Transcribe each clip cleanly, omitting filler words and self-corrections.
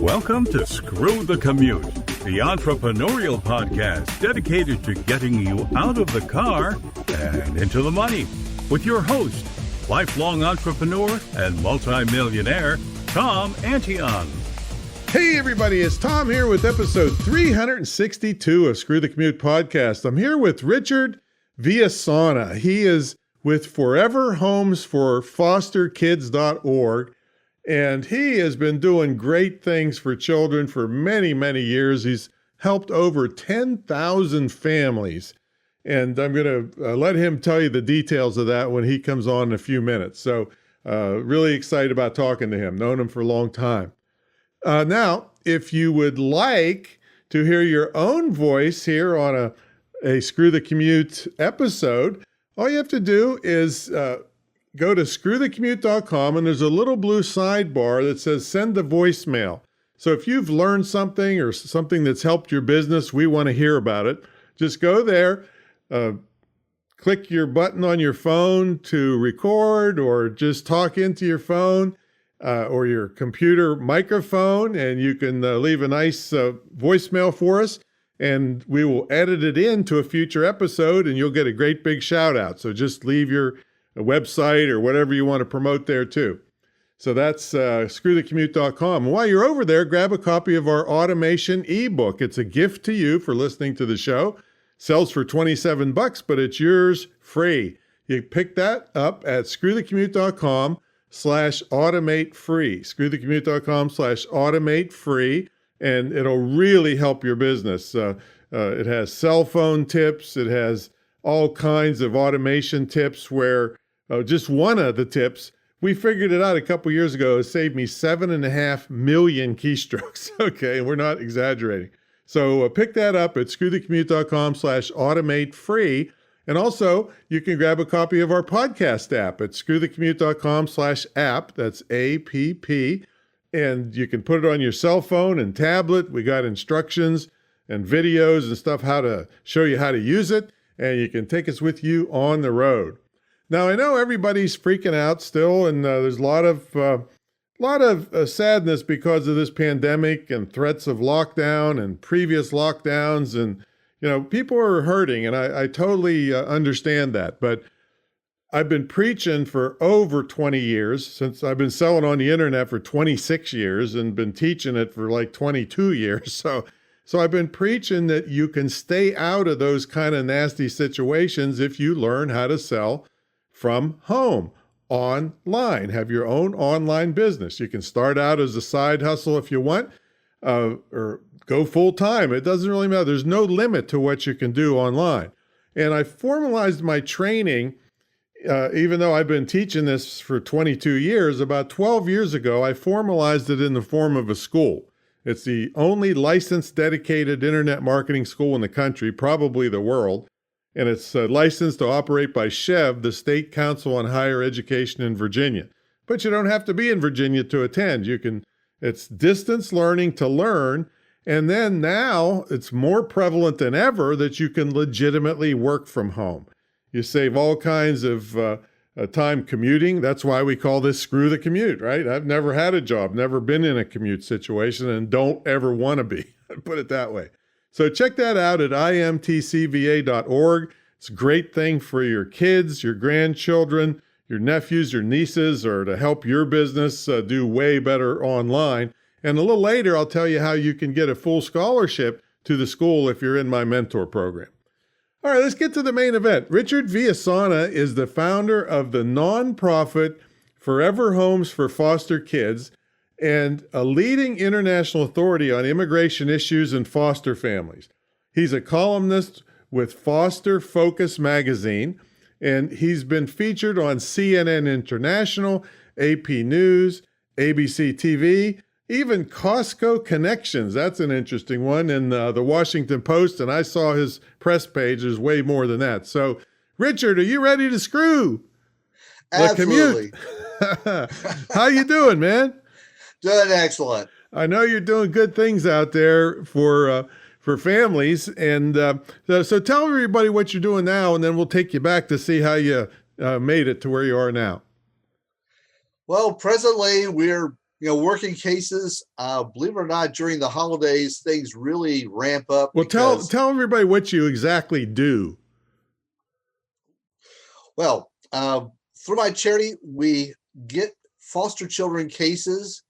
Welcome to Screw the Commute, the entrepreneurial podcast dedicated to getting you out of the car and into the money. With your host, lifelong entrepreneur and multimillionaire, Tom Antion. Hey everybody, it's Tom here with episode 362 of Screw the Commute podcast. I'm here with Richard Villasana. He is with Forever Homes for FosterKids.org. And he has been doing great things for children for many, many years. He's helped over 10,000 families. And I'm going to let him tell you the details of that when he comes on in a few minutes. So really excited about talking to him. Known him for a long time. Now, if you would like to hear your own voice here on a Screw the Commute episode, all you have to do is go to screwthecommute.com, and there's a little blue sidebar that says send a voicemail. So if you've learned something or something that's helped your business, we want to hear about it. Just go there, click your button on your phone to record, or just talk into your phone or your computer microphone, and you can leave a nice voicemail for us, and we will edit it into a future episode, and you'll get a great big shout out. So just leave your website or whatever you want to promote there too. So that's screwthecommute.com. And while you're over there, grab a copy of our automation ebook. It's a gift to you for listening to the show. Sells for $27, but it's yours free. You pick that up at screwthecommute.com/automate free. Screwthecommute.com/automate free. And it'll really help your business. It has cell phone tips. It has all kinds of automation tips where just one of the tips, we figured it out a couple years ago, it saved me 7.5 million keystrokes. Okay, we're not exaggerating. So pick that up at screwthecommute.com/automate free. And also, you can grab a copy of our podcast app at screwthecommute.com/app. That's APP. And you can put it on your cell phone and tablet. We got instructions and videos and stuff how to show you how to use it. And you can take us with you on the road. Now, I know everybody's freaking out still, and there's a lot of sadness because of this pandemic and threats of lockdown and previous lockdowns. And, people are hurting, and I totally understand that. But I've been preaching for over 20 years, since I've been selling on the internet for 26 years and been teaching it for like 22 years. So I've been preaching that you can stay out of those kind of nasty situations if you learn how to sell from home, online, have your own online business. You can start out as a side hustle if you want, or go full time. It doesn't really matter. There's no limit to what you can do online. And I formalized my training, even though I've been teaching this for 22 years, about 12 years ago, I formalized it in the form of a school. It's the only licensed, dedicated internet marketing school in the country, probably the world. And it's licensed to operate by SCHEV, the State Council on Higher Education in Virginia. But you don't have to be in Virginia to attend. It's distance learning to learn. And then now it's more prevalent than ever that you can legitimately work from home. You save all kinds of time commuting. That's why we call this Screw the Commute, right? I've never had a job, never been in a commute situation, and don't ever want to be. Put it that way. So check that out at imtcva.org. It's a great thing for your kids, your grandchildren, your nephews, your nieces, or to help your business do way better online. And a little later, I'll tell you how you can get a full scholarship to the school if you're in my mentor program. All right, let's get to the main event. Richard Villasana is the founder of the nonprofit Forever Homes for Foster Kids and a leading international authority on immigration issues and foster families. He's a columnist with Foster Focus magazine, and he's been featured on CNN International, AP News, ABC TV, even Costco Connections. That's an interesting one, in the Washington Post, and I saw his press page. There's way more than that. So, Richard, are you ready to screw the commute? How you doing, man? Doing excellent. I know you're doing good things out there for families, and so tell everybody what you're doing now, and then we'll take you back to see how you made it to where you are now. Well, presently we're Working cases, believe it or not, during the holidays, things really ramp up Well, because, tell everybody what you exactly do. well, through my charity, we get foster children cases,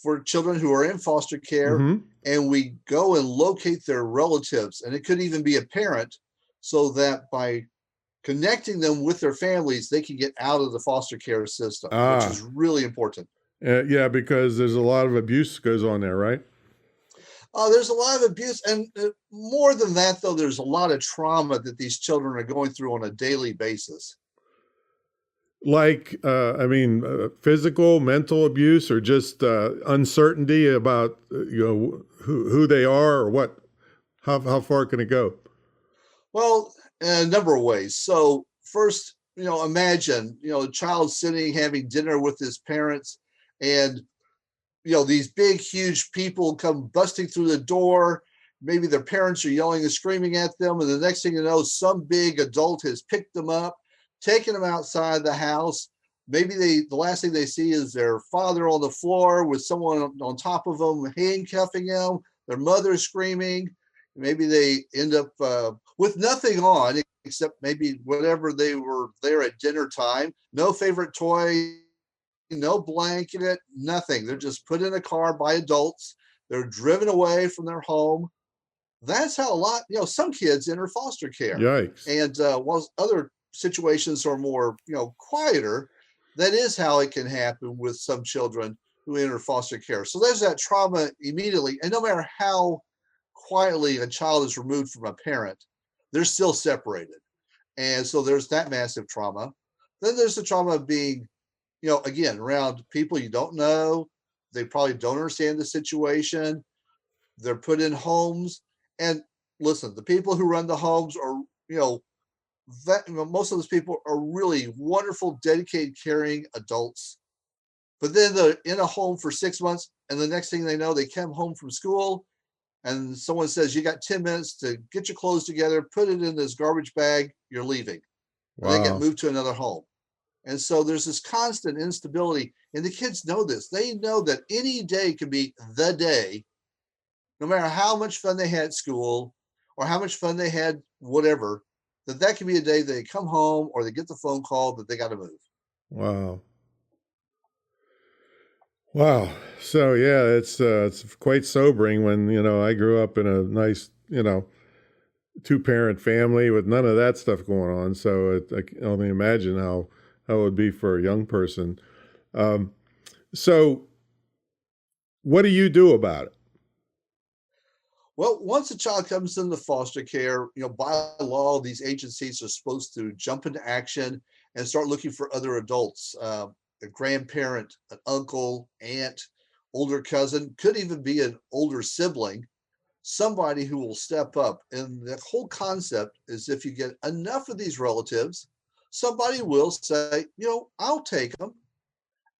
for children who are in foster care, Mm-hmm. and we go and locate their relatives, and it could even be a parent, so that by connecting them with their families, they can get out of the foster care system, which is really important. Yeah, because there's a lot of abuse goes on there, right? There's a lot of abuse, and more than that, though, there's a lot of trauma that these children are going through on a daily basis. Like, physical, mental abuse, or just uncertainty about who they are or what, how far can it go? Well, in a number of ways. So first, imagine, a child sitting having dinner with his parents, and these big, huge people come busting through the door. Maybe their parents are yelling and screaming at them. And the next thing you know, some big adult has picked them up, taken them outside the house. Maybe the last thing they see is their father on the floor with someone on top of them, handcuffing him, their mother screaming. Maybe they end up with nothing on except maybe whatever they were there at dinner time. No favorite toy, no blanket, nothing. They're just put in a car by adults. They're driven away from their home. That's how some kids enter foster care. Yikes. And while other situations are more, quieter, that is how it can happen with some children who enter foster care. So there's that trauma immediately. And no matter how quietly a child is removed from a parent, they're still separated. And so there's that massive trauma. Then there's the trauma of being, again, around people you don't know. They probably don't understand the situation. They're put in homes. And listen, the people who run the homes are, most of those people are really wonderful, dedicated, caring adults. But then they're in a home for 6 months, and the next thing they know, they come home from school, and someone says, you got 10 minutes to get your clothes together, put it in this garbage bag, you're leaving. Wow. And they get moved to another home. And so there's this constant instability, and the kids know this. They know that any day can be the day, no matter how much fun they had at school or how much fun they had, whatever, that can be a day they come home or they get the phone call that they got to move. Wow. Wow. So yeah, it's quite sobering when, I grew up in a nice, two-parent family with none of that stuff going on. So I can only imagine how it would be for a young person. So what do you do about it? Well, once a child comes into foster care, by law, these agencies are supposed to jump into action and start looking for other adults, a grandparent, an uncle, aunt, older cousin, could even be an older sibling, somebody who will step up. And the whole concept is if you get enough of these relatives, somebody will say, I'll take them.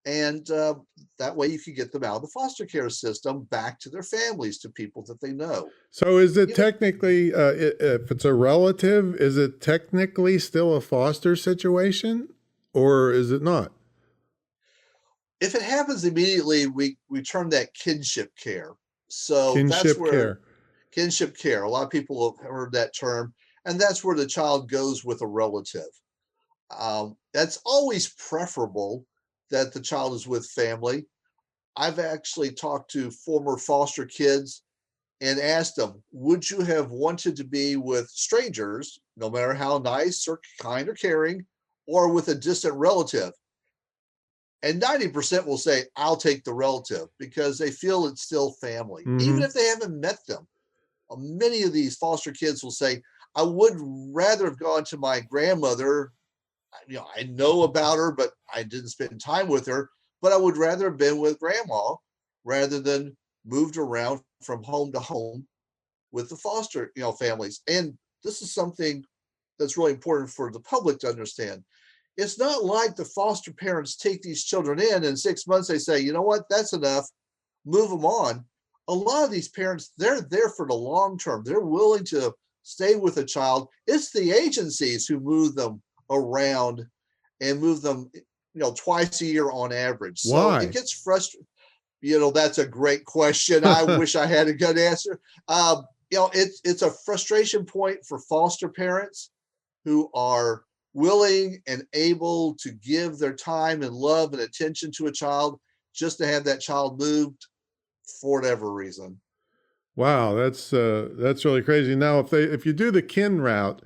And that way you can get them out of the foster care system back to their families, to people that they know. So is it technically, if it's a relative, is it technically still a foster situation, or is it not? If it happens immediately, we term that kinship care. So Kinship care. Kinship care. A lot of people have heard that term, and that's where the child goes with a relative. That's always preferable that the child is with family. I've actually talked to former foster kids and asked them, would you have wanted to be with strangers, no matter how nice or kind or caring, or with a distant relative? And 90% will say, I'll take the relative, because they feel it's still family, even if they haven't met them. Many of these foster kids will say, I would rather have gone to my grandmother. I know about her, but I didn't spend time with her. But I would rather have been with grandma rather than moved around from home to home with the foster, families. And this is something that's really important for the public to understand. It's not like the foster parents take these children in 6 months, they say, you know what, that's enough, move them on. A lot of these parents, they're there for the long term. They're willing to stay with a child. It's the agencies who move them around and move them, twice a year on average. So Why? it gets frustrating. That's a great question. I wish I had a good answer. It's a frustration point for foster parents who are willing and able to give their time and love and attention to a child just to have that child moved for whatever reason. Wow, that's really crazy. Now, if you do the kin route,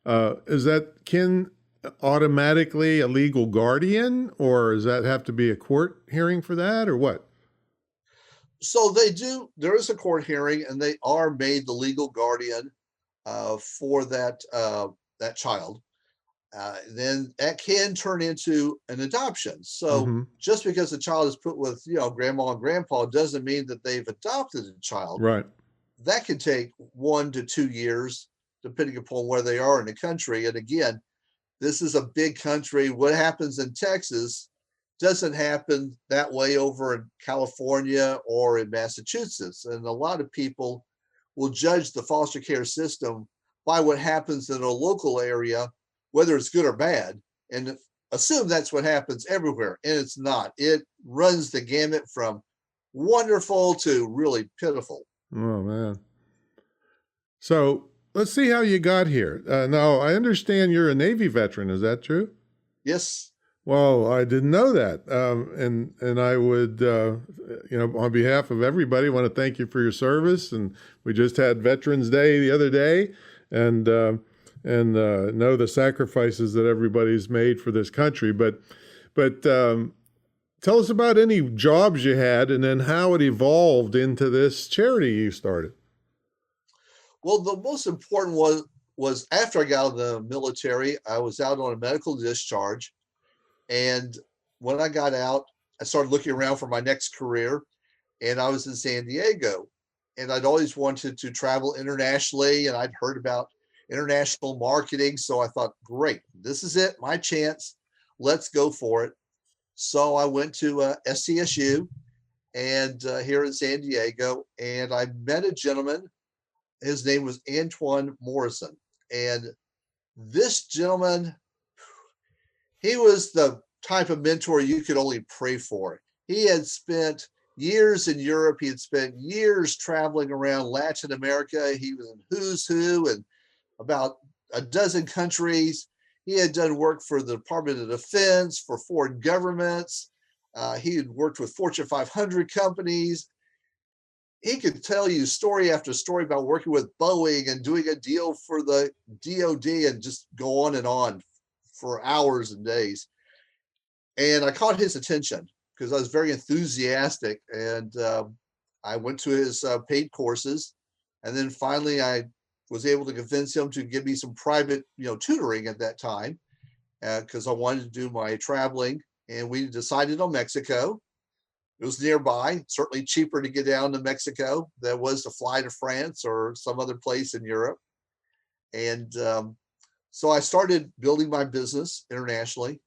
is that kin automatically a legal guardian, or does that have to be a court hearing for that, or what? So there is a court hearing, and they are made the legal guardian for that child. Then that can turn into an adoption. So Mm-hmm. just because the child is put with, grandma and grandpa doesn't mean that they've adopted a child. Right. That can take 1 to 2 years, depending upon where they are in the country. And again, this is a big country. What happens in Texas doesn't happen that way over in California or in Massachusetts. And a lot of people will judge the foster care system by what happens in a local area, whether it's good or bad, and assume that's what happens everywhere. And it's not. It runs the gamut from wonderful to really pitiful. Oh, man. So let's see how you got here. Now, I understand you're a Navy veteran. Is that true? Yes. Well, I didn't know that. And I would, on behalf of everybody, want to thank you for your service. And we just had Veterans Day the other day, and know the sacrifices that everybody's made for this country. But tell us about any jobs you had, and then how it evolved into this charity you started. Well, the most important was after I got out of the military, I was out on a medical discharge. And when I got out, I started looking around for my next career, and I was in San Diego. And I'd always wanted to travel internationally, and I'd heard about international marketing. So I thought, great, this is it, my chance. Let's go for it. So I went to SCSU and here in San Diego, and I met a gentleman. His name was Antoine Morrison. And this gentleman, he was the type of mentor you could only pray for. He had spent years in Europe. He had spent years traveling around Latin America. He was in Who's Who and about a dozen countries. He had done work for the Department of Defense, for foreign governments. He had worked with Fortune 500 companies. He could tell you story after story about working with Boeing and doing a deal for the DOD and just go on for hours and days. And I caught his attention because I was very enthusiastic, and I went to his paid courses. And then finally I was able to convince him to give me some private, tutoring at that time because I wanted to do my traveling. And we decided on Mexico. It was nearby, certainly cheaper to get down to Mexico than it was to fly to France or some other place in Europe. And so I started building my business internationally.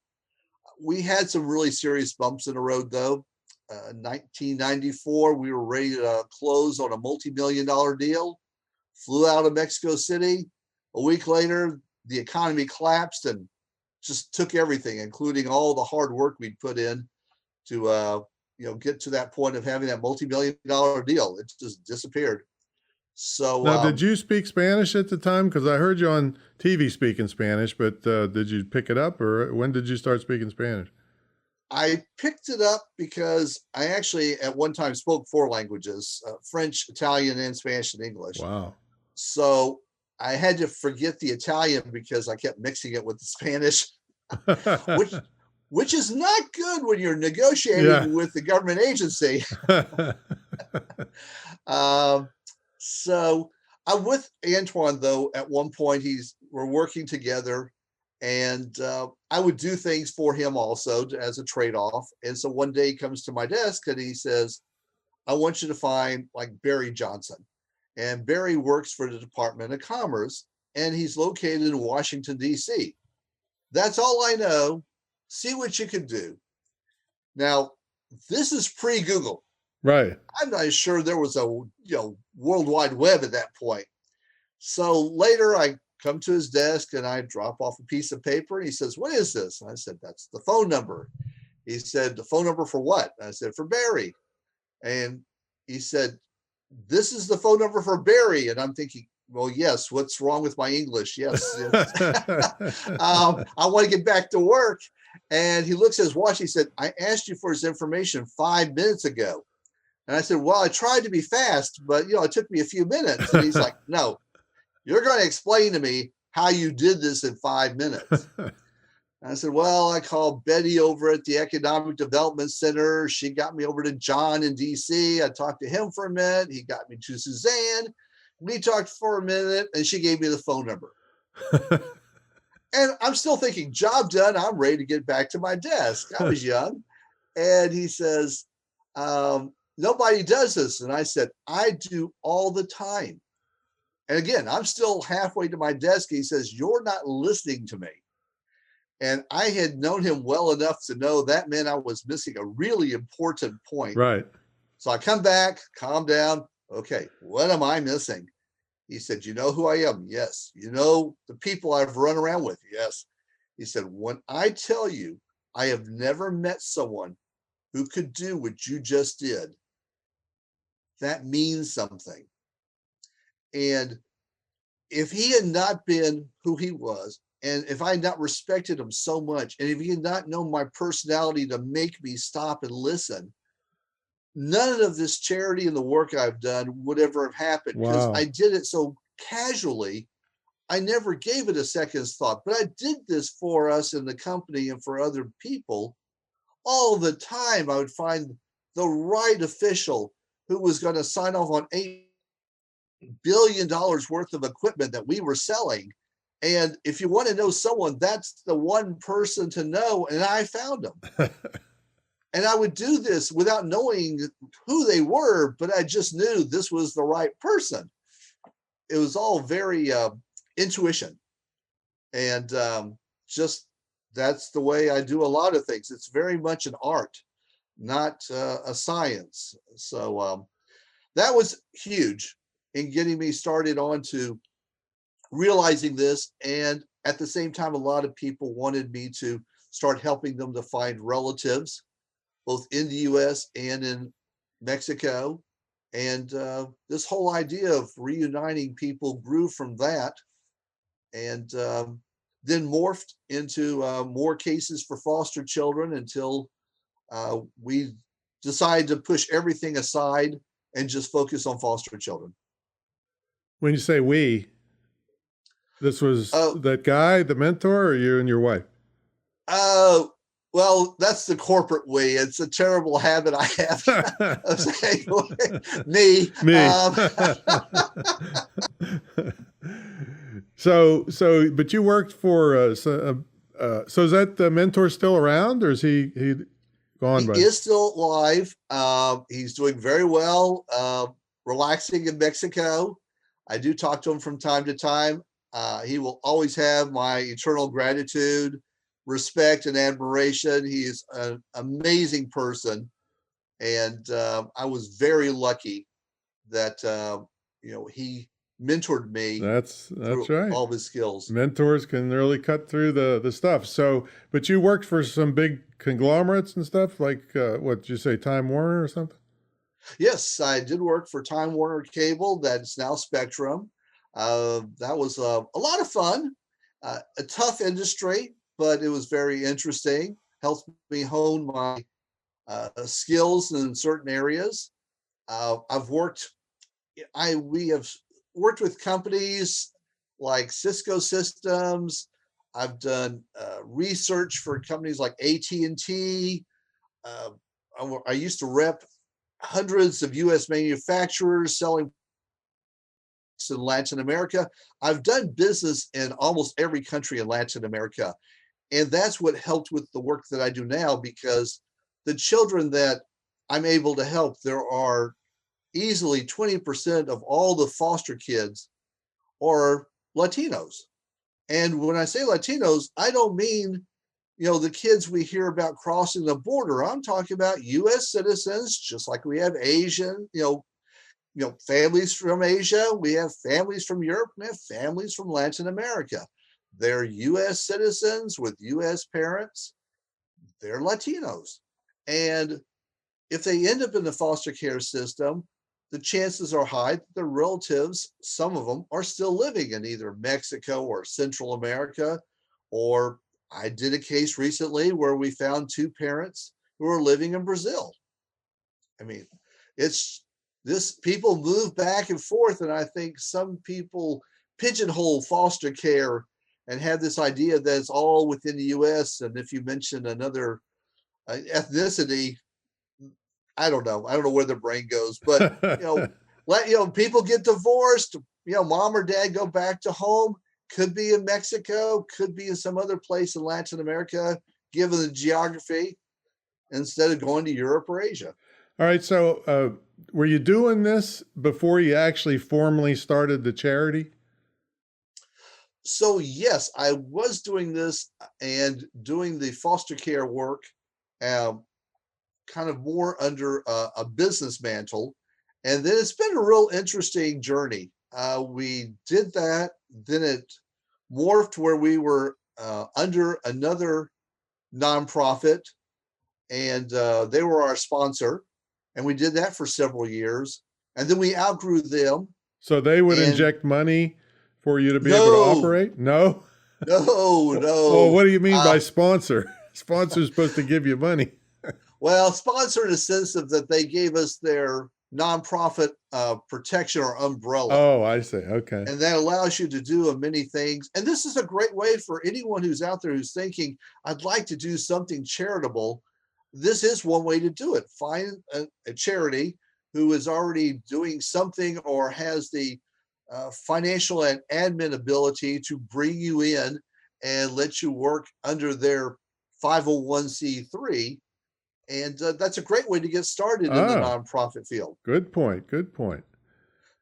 We had some really serious bumps in the road, though. 1994, we were ready to close on a multi-million-dollar deal. Flew out of Mexico City. A week later, the economy collapsed and just took everything, including all the hard work we'd put in to get to that point of having that multi-million-dollar deal. It just disappeared. So now, did you speak Spanish at the time? Because I heard you on TV speaking Spanish, but did you pick it up, or when did you start speaking Spanish? I picked it up because I actually at one time spoke 4 languages, French, Italian, and Spanish and English. Wow. So I had to forget the Italian because I kept mixing it with the Spanish, which is not good when you're negotiating with the government agency. So I'm with Antoine, though. At one point, we're working together, and I would do things for him also as a trade-off. And so one day he comes to my desk and he says, I want you to find like Barry Johnson. And Barry works for the Department of Commerce, and he's located in Washington, D.C. That's all I know. See what you can do. Now, this is pre-Google. Right. I'm not sure there was a World Wide Web at that point. So later I come to his desk and I drop off a piece of paper, and he says, what is this? And I said, that's the phone number. He said, the phone number for what? And I said, for Barry. And he said, "This is the phone number for Barry." And I'm thinking, well, yes, what's wrong with my English? Yes. I want to get back to work. And he looks at his watch. He said, "I asked you for his information 5 minutes ago." And I said, "Well, I tried to be fast, but it took me a few minutes." And he's like, "No, you're going to explain to me how you did this in 5 minutes." And I said, "Well, I called Betty over at the Economic Development Center. She got me over to John in DC. I talked to him for a minute. He got me to Suzanne. We talked for a minute, and she gave me the phone number." And I'm still thinking, job done. I'm ready to get back to my desk. I was young. And he says, "Nobody does this." And I said, "I do all the time." And again, I'm still halfway to my desk. He says, "You're not listening to me." And I had known him well enough to know that meant I was missing a really important point. Right. So I come back, calm down. Okay, what am I missing? He said, "You know who I am?" "Yes." "You know the people I've run around with?" "Yes." He said, "When I tell you I have never met someone who could do what you just did, that means something." And if he had not been who he was, and if I had not respected him so much, and if he had not known my personality to make me stop and listen, none of this charity and the work I've done would ever have happened, because Wow. I did it so casually. I never gave it a second's thought, but I did this for us in the company and for other people all the time. I would find the right official who was going to sign off on $8 billion worth of equipment that we were selling. And if you want to know someone, that's the one person to know. And I found them. And I would do this without knowing who they were, but I just knew this was the right person. It was all very intuition. And just that's the way I do a lot of things. It's very much an art, not a science. So that was huge in getting me started on to realizing this. And at the same time, a lot of people wanted me to start helping them to find relatives, both in the US and in Mexico. And this whole idea of reuniting people grew from that, and then morphed into more cases for foster children until we decided to push everything aside and just focus on foster children. When you say we, this was Oh, that guy, the mentor, or you and your wife? well, that's the corporate way. It's a terrible habit I have of saying me. Me. So, but you worked for, so is that the mentor still around, or is he gone He by? is still alive. He's doing very well, relaxing in Mexico. I do talk to him from time to time. He will always have my eternal gratitude, respect, and admiration. He is an amazing person. And I was very lucky that, he mentored me That's through right. all of his skills. Mentors can really cut through the stuff. So, but you worked for some big conglomerates and stuff, like what did you say, Time Warner or something? Yes, I did work for Time Warner Cable, that's now Spectrum. That was a lot of fun, a tough industry, but it was very interesting. Helped me hone my skills in certain areas. I've worked, we have worked with companies like Cisco Systems. I've done research for companies like AT&T. Uh, I used to rep hundreds of US manufacturers selling in Latin America. I've done business in almost every country in Latin America. And that's what helped with the work that I do now, because the children that I'm able to help, there are easily 20% of all the foster kids are Latinos. And when I say Latinos, I don't mean, the kids we hear about crossing the border. I'm talking about US citizens, just like we have Asian, families from Asia, we have families from Europe, we have families from Latin America. They're US citizens with US parents, they're Latinos. And if they end up in the foster care system, the chances are high that their relatives, some of them, are still living in either Mexico or Central America. Or I did a case recently where we found two parents who are living in Brazil. I mean, it's this, people move back and forth, and I think some people pigeonhole foster care and have this idea that it's all within the US. And if you mention another ethnicity, I don't know. I don't know where their brain goes, but people get divorced. Mom or dad go back to home. Could be in Mexico, could be in some other place in Latin America, given the geography, instead of going to Europe or Asia. All right. So, were you doing this before you actually formally started the charity? So yes, I was doing this and doing the foster care work, kind of more under a business mantle. And then it's been a real interesting journey. We did that, then it morphed where we were under another nonprofit, and they were our sponsor. And we did that for several years. And then we outgrew them. So they would inject money for you to be able to operate? No? No. Oh, what do you mean by sponsor? Sponsor's supposed to give you money. Well, sponsor in the sense of that they gave us their nonprofit protection or umbrella. Oh, I see. Okay. And that allows you to do many things. And this is a great way for anyone who's out there who's thinking, I'd like to do something charitable. This is one way to do it. Find a charity who is already doing something or has the financial and admin ability to bring you in and let you work under their 501c3. And that's a great way to get started in the nonprofit field. Good point. Good point.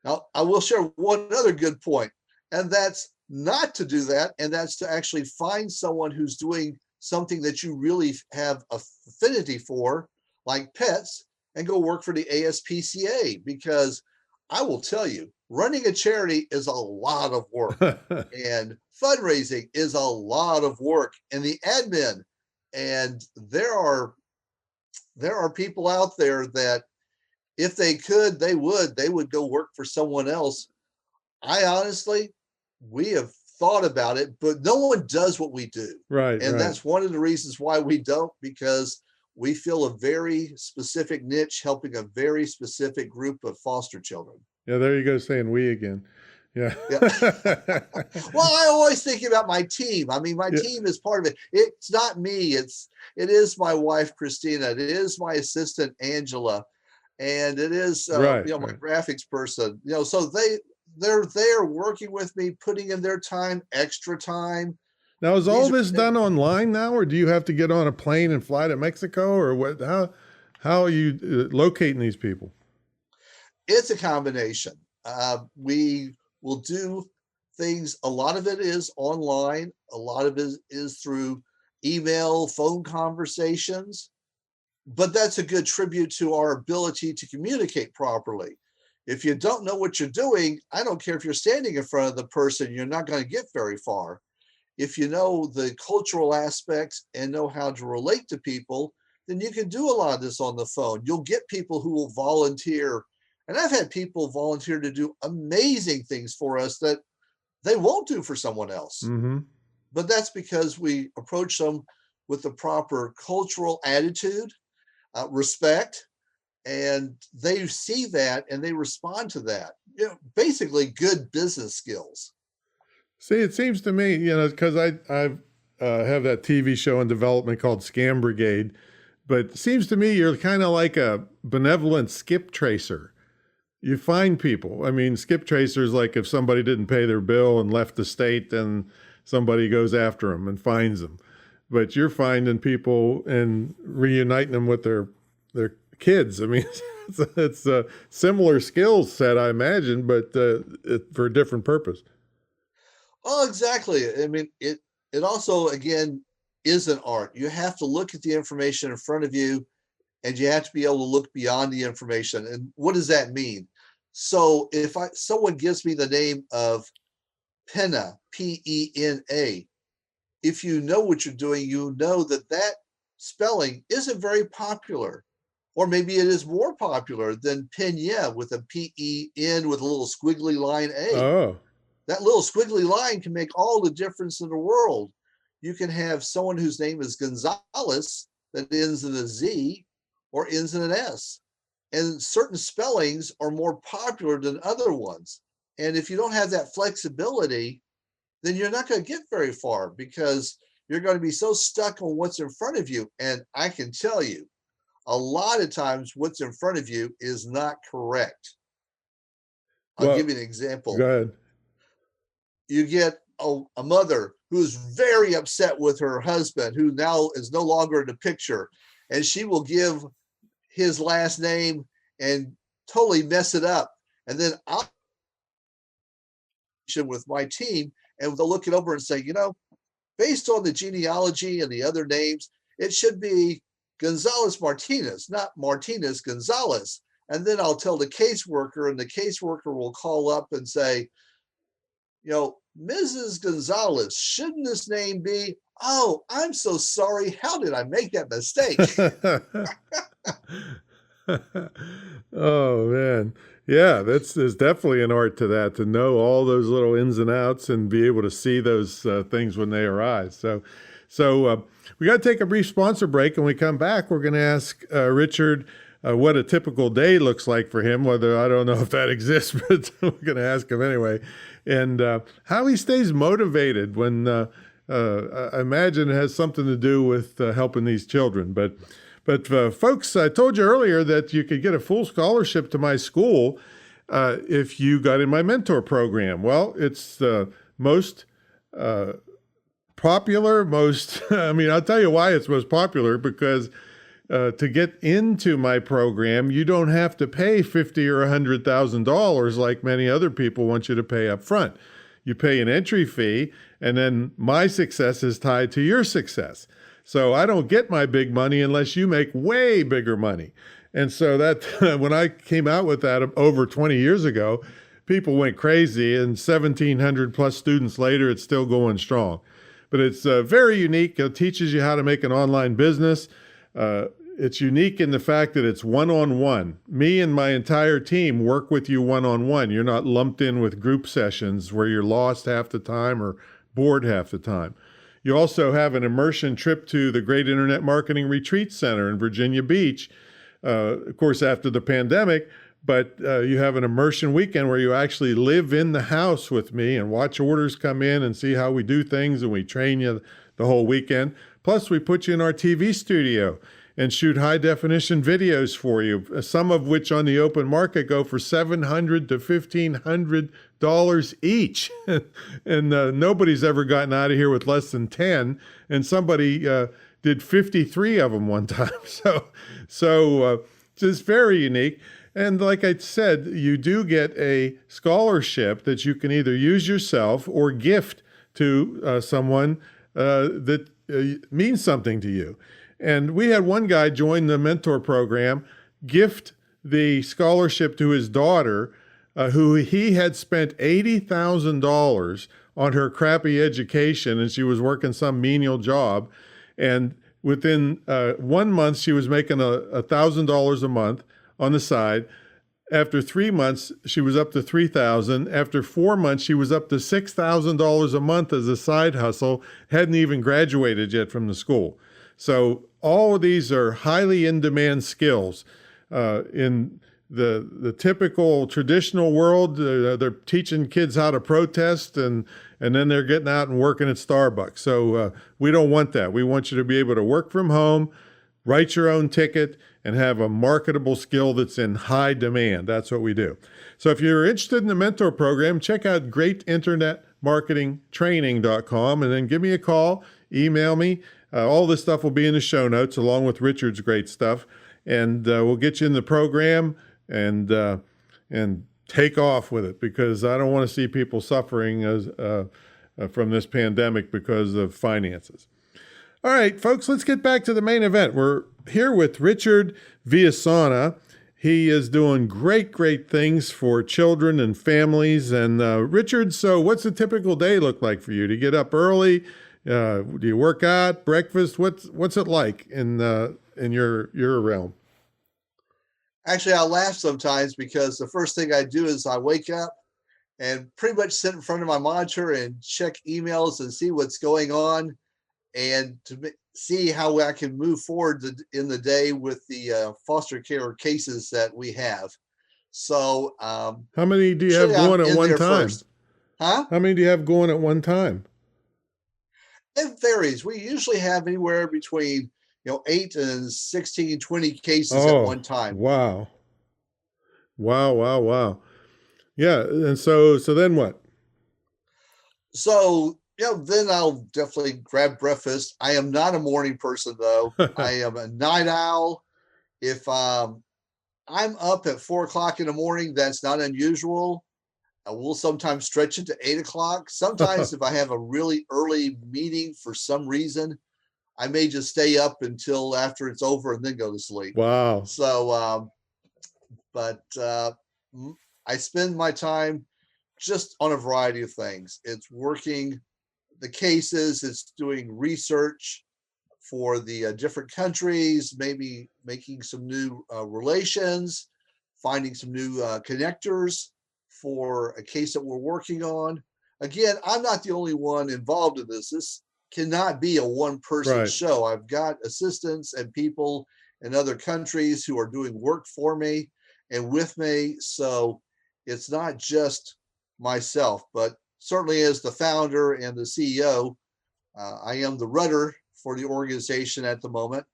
Now, I will share one other good point, and that's not to do that. And that's to actually find someone who's doing something that you really have affinity for, like pets, and go work for the ASPCA. Because I will tell you, running a charity is a lot of work and fundraising is a lot of work, and the admin. And there are people out there that if they could, they would go work for someone else. We have thought about it, but no one does what we do. Right. And that's one of the reasons why we don't, because we feel a very specific niche helping a very specific group of foster children. Yeah, there you go, saying we again. Yeah. Well, I always think about my team. I mean, my team is part of it. It's not me. It is my wife, Christina. It is my assistant, Angela. And it is, my graphics person, so they're there working with me, putting in their time, extra time. Now, is all this done online now, or do you have to get on a plane and fly to Mexico, or what? How are you locating these people? It's a combination. We will do things. A lot of it is online. A lot of it is through email, phone conversations. But that's a good tribute to our ability to communicate properly. If you don't know what you're doing, I don't care if you're standing in front of the person, you're not going to get very far. If you know the cultural aspects and know how to relate to people, then you can do a lot of this on the phone. You'll get people who will volunteer. And I've had people volunteer to do amazing things for us that they won't do for someone else. Mm-hmm. But that's because we approach them with the proper cultural attitude, respect, and they see that and they respond to that. Basically good business skills. See, it seems to me, because I have that TV show in development called Scam Brigade, but it seems to me you're kind of like a benevolent skip tracer. You find people. I mean, skip tracers, like if somebody didn't pay their bill and left the state, then somebody goes after them and finds them. But you're finding people and reuniting them with their kids. I mean, it's a similar skill set, I imagine, but for a different purpose. Oh, exactly. I mean, it also, again, is an art. You have to look at the information in front of you, and you have to be able to look beyond the information. And what does that mean? So if someone gives me the name of Pena, P-E-N-A, if you know what you're doing, you know that spelling isn't very popular. Or maybe it is more popular than Pena with a P-E-N with a little squiggly line A. Oh, That little squiggly line can make all the difference in the world. You can have someone whose name is Gonzalez that ends in a Z or ends in an S. And certain spellings are more popular than other ones. And if you don't have that flexibility, then you're not going to get very far because you're going to be so stuck on what's in front of you. And I can tell you, a lot of times what's in front of you is not correct. I'll well, give you an example. go ahead. You get a mother who's very upset with her husband, who now is no longer in the picture, and she will give his last name and totally mess it up. And then I'll with my team, and they'll look it over and say, based on the genealogy and the other names, it should be Gonzalez Martinez, not Martinez Gonzalez. And then I'll tell the caseworker, and the caseworker will call up and say, Mrs. Gonzalez, shouldn't this name be? Oh, I'm so sorry. How did I make that mistake? Oh man. Yeah, there's definitely an art to that, to know all those little ins and outs and be able to see those things when they arise. So we got to take a brief sponsor break. And when we come back, we're going to ask Richard what a typical day looks like for him, whether I don't know if that exists, but we're going to ask him anyway, and how he stays motivated when I imagine it has something to do with helping these children. But folks, I told you earlier that you could get a full scholarship to my school if you got in my mentor program. Well, it's the most popular, I'll tell you why it's most popular, because to get into my program, you don't have to pay $50,000 or $100,000 like many other people want you to pay up front. You pay an entry fee, and then my success is tied to your success. So I don't get my big money unless you make way bigger money. And so that when I came out with that over 20 years ago, people went crazy, and 1,700 plus students later, it's still going strong. But it's very unique. It teaches you how to make an online business. It's unique in the fact that it's one-on-one. Me and my entire team work with you one-on-one. You're not lumped in with group sessions where you're lost half the time or bored half the time. You also have an immersion trip to the Great Internet Marketing Retreat Center in Virginia Beach, of course, after the pandemic, but you have an immersion weekend where you actually live in the house with me and watch orders come in and see how we do things, and we train you the whole weekend. Plus, we put you in our TV studio and shoot high-definition videos for you, some of which on the open market go for $700 to $1,500 each. And nobody's ever gotten out of here with less than 10, and somebody did 53 of them one time. So just very unique. And like I said, you do get a scholarship that you can either use yourself or gift to someone that means something to you. And we had one guy join the mentor program, gift the scholarship to his daughter, who he had spent $80,000 on her crappy education, and she was working some menial job. And within 1 month, she was making $1,000 a month on the side. After 3 months, she was up to $3,000. After 4 months, she was up to $6,000 a month as a side hustle, hadn't even graduated yet from the school. So all of these are highly in-demand skills. In the typical traditional world, they're teaching kids how to protest, and then they're getting out and working at Starbucks. So we don't want that. We want you to be able to work from home, write your own ticket, and have a marketable skill that's in high demand. That's what we do. So if you're interested in the mentor program, check out greatinternetmarketingtraining.com, and then give me a call, email me. All this stuff will be in the show notes along with Richard's great stuff, and we'll get you in the program and take off with it, because I don't want to see people suffering from this pandemic because of finances. All right, folks, let's get back to the main event. We're here with Richard Villasana. He is doing great things for children and families. And Richard, so what's a typical day look like for you? Do you get up early? Do you work out, breakfast? What's it like in your realm? Actually, I laugh sometimes because the first thing I do is I wake up and pretty much sit in front of my monitor and check emails and see what's going on, and to see how I can move forward in the day with the foster care cases that we have. So How many do you have usually I'm going at in one there time? first. Huh? How many do you have going at one time? It varies. We usually have anywhere between 8 and 16, 20 cases at Oh, one time. wow. Wow, wow, wow. Yeah, and so then what? So, then I'll definitely grab breakfast. I am not a morning person though. I am a night owl. If I'm up at 4 o'clock in the morning, that's not unusual. I will sometimes stretch it to 8 o'clock. Sometimes if I have a really early meeting for some reason, I may just stay up until after it's over and then go to sleep. Wow. So, but I spend my time just on a variety of things. It's working the cases, it's doing research for the different countries, maybe making some new relations, finding some new connectors for a case that we're working on. Again, I'm not the only one involved in this. This cannot be a one-person Right. show. I've got assistants and people in other countries who are doing work for me and with me. So it's not just myself, but certainly as the founder and the CEO, I am the rudder for the organization at the moment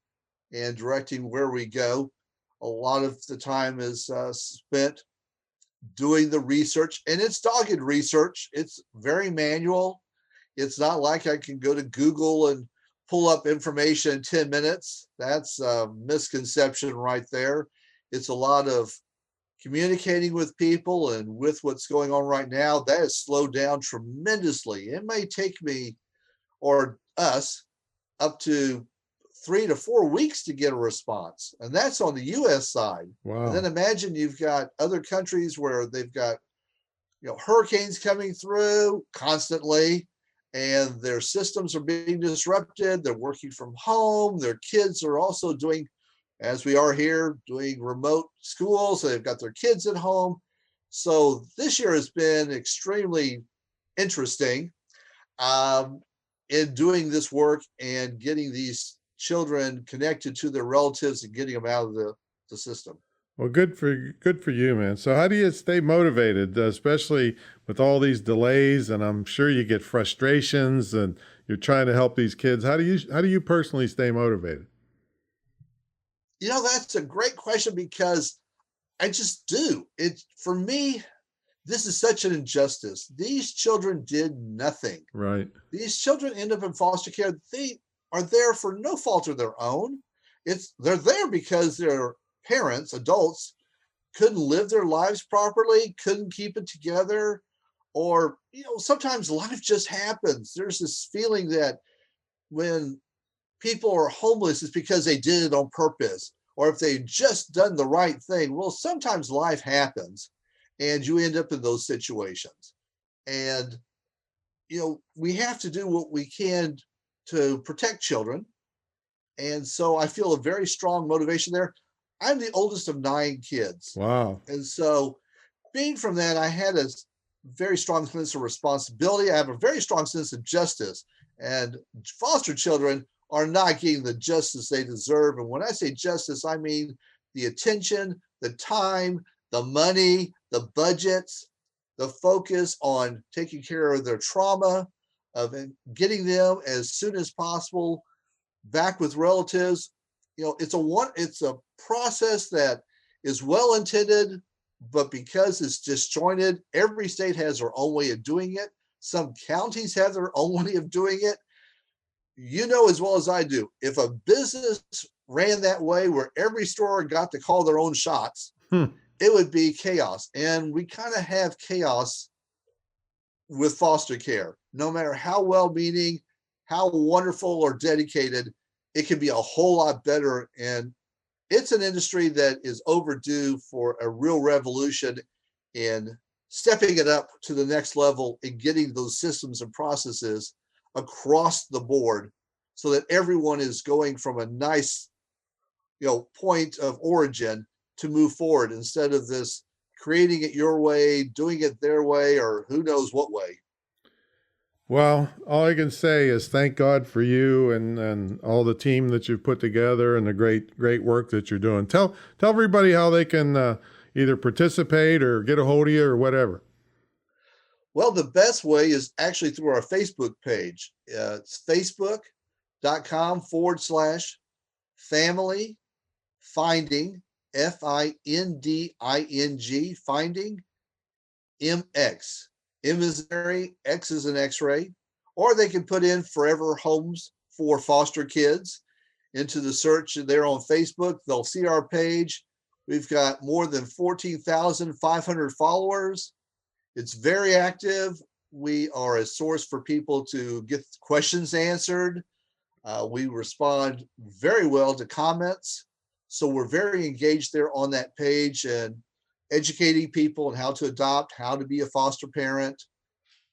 and directing where we go. A lot of the time is spent doing the research, and it's dogged research. It's very manual. It's not like I can go to Google and pull up information in 10 minutes. That's a misconception right there. It's a lot of communicating with people, and with what's going on right now, that has slowed down tremendously. It may take me or us up to 3 to 4 weeks to get a response. And that's on the US side. Wow. And then imagine you've got other countries where they've got hurricanes coming through constantly, and their systems are being disrupted. They're working from home. Their kids are also doing, as we are here, doing remote school. So they've got their kids at home. So this year has been extremely interesting in doing this work and getting these children connected to their relatives and getting them out of the system. Well, good for you, man. So how do you stay motivated, especially with all these delays? And I'm sure you get frustrations, and you're trying to help these kids. How do you personally stay motivated? That's a great question because I just do. It for me, this is such an injustice. These children did nothing. Right. These children end up in foster care. They are there for no fault of their own. They're there because their parents, adults, couldn't live their lives properly, couldn't keep it together, or sometimes life just happens. There's this feeling that when people are homeless, it's because they did it on purpose, or if they just done the right thing. Well, sometimes life happens, and you end up in those situations. And we have to do what we can to protect children. And so I feel a very strong motivation there. I'm the oldest of 9 kids. Wow. And so being from that, I had a very strong sense of responsibility. I have a very strong sense of justice. And foster children are not getting the justice they deserve. And when I say justice, I mean the attention, the time, the money, the budgets, the focus on taking care of their trauma, of getting them as soon as possible back with relatives. It's a process that is well intended, but because it's disjointed, every state has their own way of doing it. Some counties have their own way of doing it. As well as I do, if a business ran that way where every store got to call their own shots, it would be chaos. And we kind of have chaos with foster care. No matter how well-meaning, how wonderful or dedicated, it can be a whole lot better. And it's an industry that is overdue for a real revolution in stepping it up to the next level and getting those systems and processes across the board so that everyone is going from a nice, point of origin to move forward instead of this creating it your way, doing it their way, or who knows what way. Well, all I can say is thank God for you and all the team that you've put together and the great work that you're doing. Tell everybody how they can either participate or get a hold of you or whatever. Well, the best way is actually through our Facebook page. It's facebook.com/family finding, FINDING, finding MX. M is Mary, X is an X-ray, or they can put in Forever Homes for Foster Kids into the search there on Facebook. They'll see our page. We've got more than 14,500 followers. It's very active. We are a source for people to get questions answered. We respond very well to comments. So we're very engaged there on that page and educating people on how to adopt, how to be a foster parent.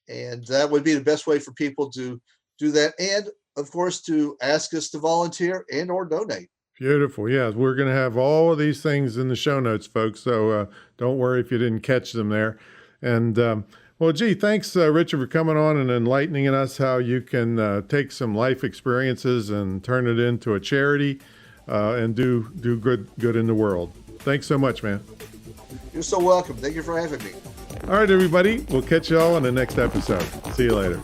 And that would be the best way for people to do that. And of course, to ask us to volunteer and or donate. Beautiful. Yeah, we're going to have all of these things in the show notes, folks. So don't worry if you didn't catch them there. And well, gee, thanks, Richard, for coming on and enlightening us how you can take some life experiences and turn it into a charity and do good in the world. Thanks so much, man. You're so welcome. Thank you for having me. All right, everybody. We'll catch you all on the next episode. See you later.